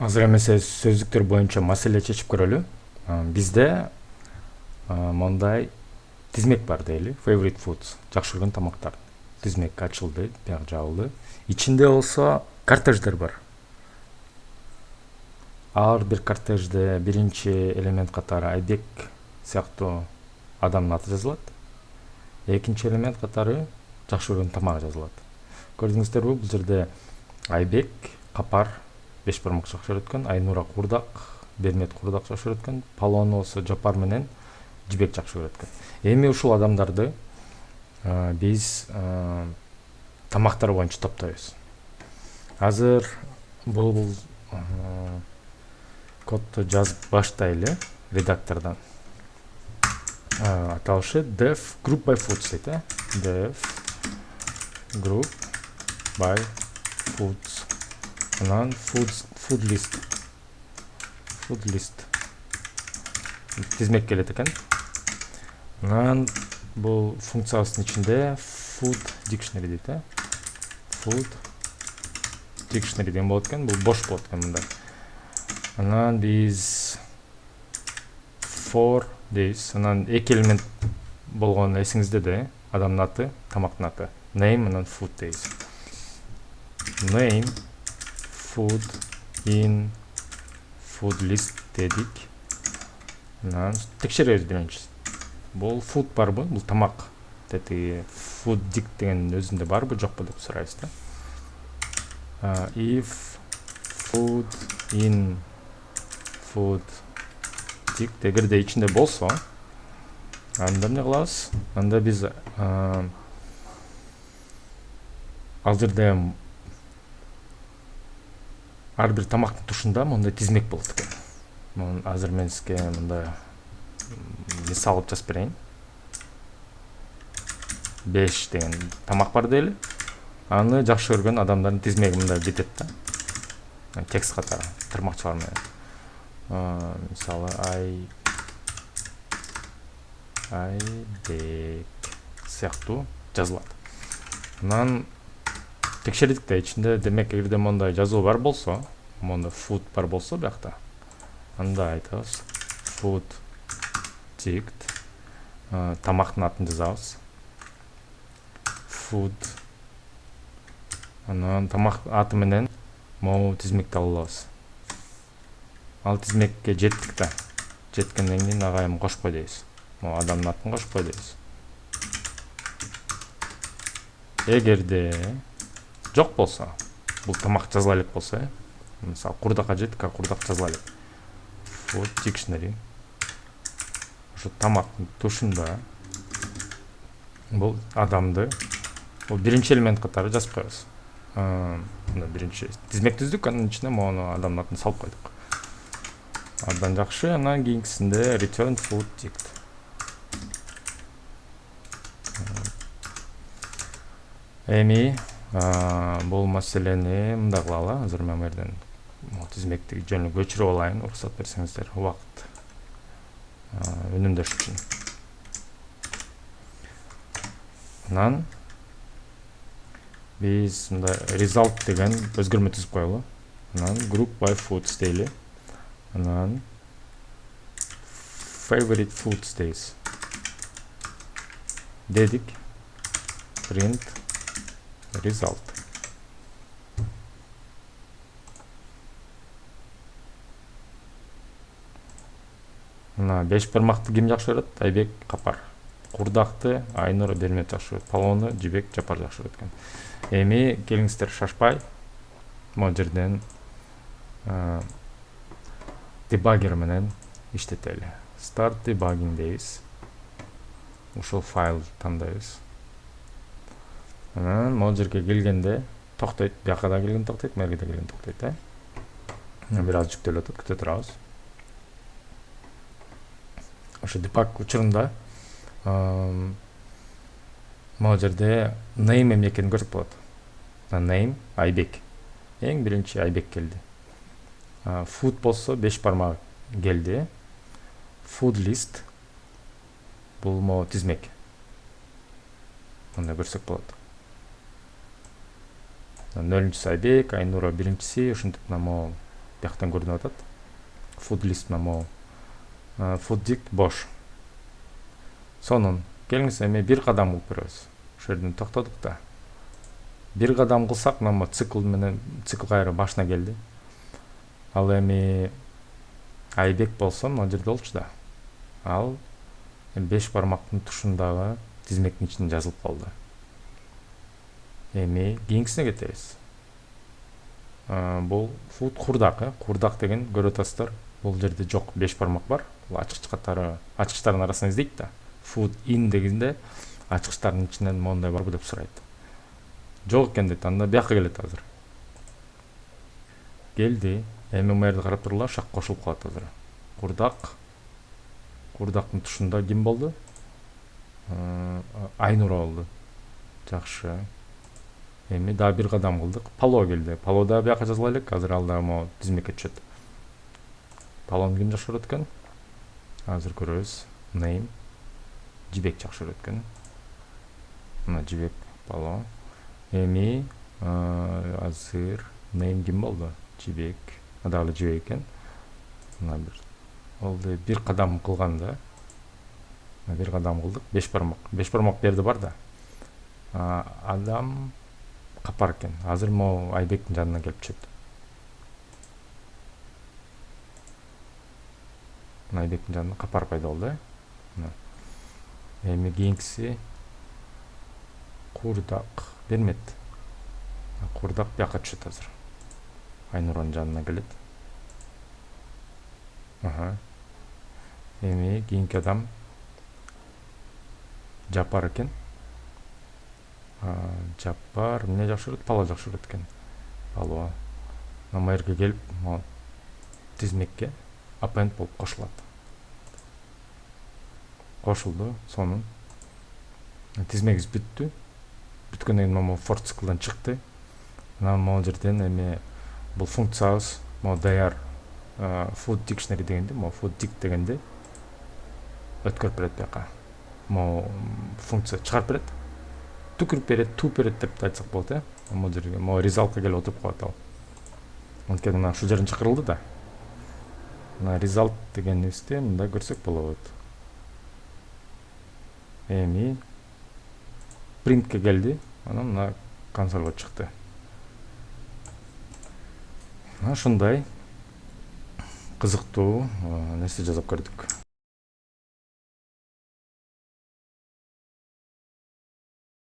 Азыр эми сөздүктөр боюнча маселе чечип көрөлү. Бизде мондай тизмек бар дейли. Favorite foods, жакшы көргөн тамактар. Тизмек ачылды, бияк жабылды. Ичинде болсо кортеждер бар. Ар бир кортежде биринчи элемент катары Айбек сыяктуу адамдын аты жазылат. Экинчи элемент катары жакшы көргөн тамагы жазылат. Көрдүңүздөрбү, бул жерде Айбек, Капар, беш бармак жакшы көрөткөн, Айнура курдак, Бермет курдак жакшы көрөткөн, Палоону болсо Жапар менен Жибек жакшы көрөткөн. Эми ушул адамдарды биз тамактар боюнча топтойбуз. Азыр бул кодду жазып баштайлы редактордон. Аталышы def group by foods дейт. Def group by foods. Анан food list. Food list. Тизмек келет экен. Анан бул функциябыздын ичинде food dictionary дейт. Food dictionary деген болот экен. Бул бош болот экен мында. Анан биз for дейбиз. Анан эки элемент болгон эсиңизде де, адамдын аты, тамактын аты. Name анан food дейбиз. Name food in food list дедик. Анан текшеребиз биринчи. Бул food барбы? Бул тамак. Тети food dict деген өзүндө барбы, жокпу деп сурайбыз да. If food in food dict эгерде ичинде болсо, анда эмне кылабыз? Анда биз ал жерде ар бир тамактын тушунда мондай тизмек болот экен. Азыр мен сизге мындай мисал кылып жазып берейин. 5 деген тамак бар дейли. Аны жакшы көргөн адамдардын тизмеги мындай жетет да. Текст катары, тырмакчалар менен. Мисалы Айбек сыяктуу жазылат. Анан текшердик да, ичинде демек эгерде мондай жазуу бар болсо, мондай food бар болсо биякта, анда айтабыз food dict, тамактын атын жазабыз. Food. Анан тамак аты менен могу тизмекти алабыз. Ал тизмекке жеттик да. Жеткенден кийин ага эми кошуп кой дейбиз. Могу адамдын атын кошуп кой дейбиз. Эгерде жок болсо, бул тамак жазыла элек болсо, мисалы курдакка жеттик, курдак жазыла элек. Food dictionary. Ошо тамактын тушунда бул адамды, бул биринчи элемент катары жазып коебуз. Мына биринчи тизмек түздүк, анын ичине могу адамдын атын салып койдук. Абдан жакшы. Анан кийинкисинде return food dict. Эми бул маселени мындай кылалы. Азыр мен жерден тизмекти жөн эле көчүрүп алайын, уруксат берсеңиздер, убакыт үнүмдөш үчүн. Анан биз мындай result деген өзгөрмө түзүп коелу. Анан group by foods дейли. Анан favorite foods дейбиз. Дедик print result. Мына 5 бармакты ким жакшы көрөт? Айбек, Капар. Курдакты Айнура, Бермет жакшы көрөт. Палоону Жибек, Жапар жакшы көрөт экен. Эми келиңиздер шашпай, могу жерден debugger менен иштетели. Start debugging дейбиз. Ушул файл тандайбыз. Анан могу жерге келгенде токтойт, бияка да келген токтойт, мерге да келген токтойт. Бир аз жүктөлүп атат, күтө турабыз. Ошо debug учурунда могу жерде name эмне экенин көрсөк болот. Name Айбек. Эң биринчи Айбек келди. Food болсо 5 бармак келди. Food list бул могу тизмек. Мындай көрсөк болот. 0-чүсү Айбек, Айнура 1-чиси, ушинтип могу бияктан көрүнүп атат. Food list могу food dict бош. Сонун келиңиз эми бир кадам кылып көрөбүз. Ошол жерден токтодук да. Бир кадам кылсак, мына цикл кайра башына келди. Ал эми Айбек болсо мына жерде болчу да. Ал 5 бармактын тушундагы тизмектин ичинде жазылып калды. Эми кийинкисине кетебиз. Бул food курдак, курдак деген көрүп атасыздар. Бул жерде жок 5 бармак бар. Бул ачкычтардын арасынан издейт да. Food in дегенде ачкычтардын ичинен моундай барбы деп сурайт. Жок экен дейт, анда бияка келет азыр. Келди. Эми мына жерде карап туруңар, шак кошулуп калат азыр. Курдактын тушунда ким болду? Айнура болду. Жакшы. Эми дагы бир кадам кылдык. Пало келди. Пало да бияка жазыла элек. Азыр ал дагы могу тизмекке түшөт. Палону ким жакшы көрөт экен? Азыр көрөбүз. Name. Жибек жакшы көрөт экен. Мына Жибек, Пало. Эми азыр name ким болду? Жибек. Дагы Жибек экен. Мына бир кадам кылганда. Бир кадам кылдык. 5 бармак. 5 бармак берди бар да. Адам капар экен. Азыр могу Айбектин жанына келип түшөт. Айбектин жанына капар пайда болду. Эми кийинкиси курдак бермет. Курдак бияка түшөт азыр. Айнуранын жанына келет. Эми кийинки адам Жапар экен. Жапар эмне жакшы көрөт? Пало жакшы көрөт экен. Пало. Мына жерге келип, тизмекке append болуп кошулат. Кошулду, сонун. Тизмегибиз бүттү. Бүткөндөн кийин могу for циклдан чыкты. Анан могу жерден эми бул функциябыз могу dayar food dictionary дегенде, могу food dict дегенде өткөрүп берет бияка. Могу функция чыгарып берет. Түкүрүп берет, туп берет деп айтсак болот, Могу жерге могу результатка келип отуруп калат ал. Анткени мына ушул жерин чакырылды да. Мына result дегенибизде мындай көрсөк болот. Эми printке келди, анан мына консольго чыкты. Ушундай кызыктуу нерсе жасап көрдүк.